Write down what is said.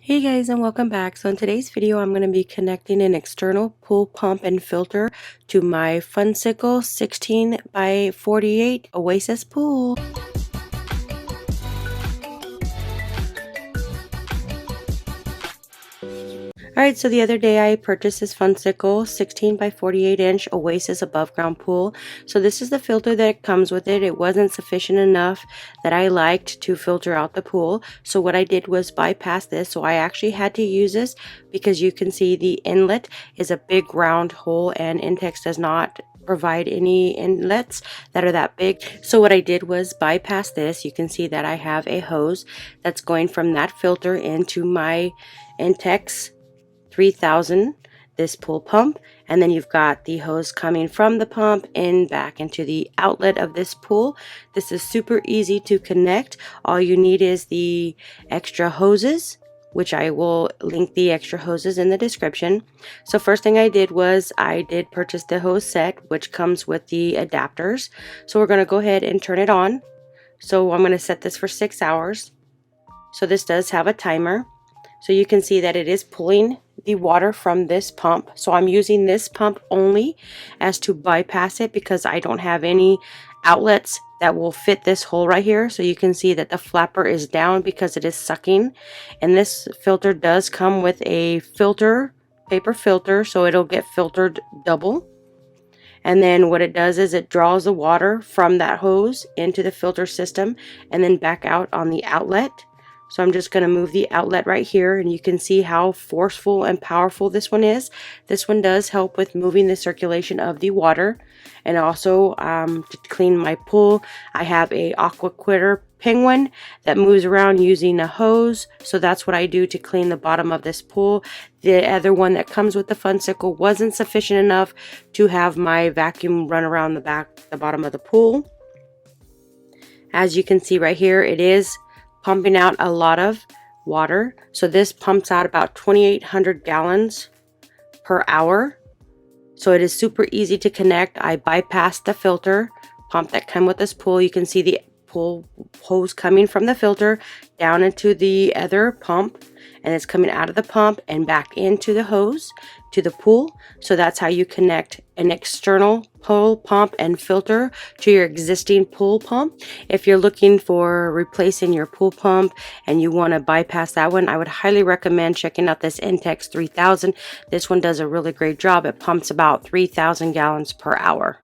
Hey guys, and welcome back. So in today's video I'm going to be connecting an external pool pump and filter to my Funsicle 16 by 48 Oasis pool. Alright, so the other day I purchased this Funsicle 16 by 48 inch Oasis above ground pool. So this is the filter that comes with it. It wasn't sufficient enough that I liked to filter out the pool. So what I did was bypass this. So I actually had to use this because you can see the inlet is a big round hole and Intex does not provide any inlets that are that big. So what I did was bypass this. You can see that I have a hose that's going from that filter into my Intex 3000, this pool pump, and then you've got the hose coming from the pump and back into the outlet of this pool. This is super easy to connect. All you need is the extra hoses, which I will link the extra hoses in the description. So first thing I did was I did purchase the hose set, which comes with the adapters. So we're going to go ahead and turn it on. So I'm going to set this for 6 hours. So this does have a timer. So you can see that it is pulling the water from this pump. So I'm using this pump only as to bypass it because I don't have any outlets that will fit this hole right here. So you can see that the flapper is down because it is sucking. And this filter does come with a filter, paper filter, so it'll get filtered double. And then what it does is it draws the water from that hose into the filter system and then back out on the outlet. So I'm just going to move the outlet right here, and you can see how forceful and powerful this one is. This one does help with moving the circulation of the water. And also to clean my pool, I have a aqua quitter penguin that moves around using a hose. So that's what I do to clean the bottom of this pool. The other one that comes with the Funsicle wasn't sufficient enough to have my vacuum run around the bottom of the pool. As you can see right here, it is pumping out a lot of water. So this pumps out about 2,800 gallons per hour. So it is super easy to connect. I bypassed the filter pump that come with this pool. You can see the pool hose coming from the filter down into the other pump, and it's coming out of the pump and back into the hose to the pool. So that's how you connect an external pool pump and filter to your existing pool pump. If you're looking for replacing your pool pump and you want to bypass that one, I would highly recommend checking out this Intex 3000. This one does a really great job. It pumps about 3,000 gallons per hour.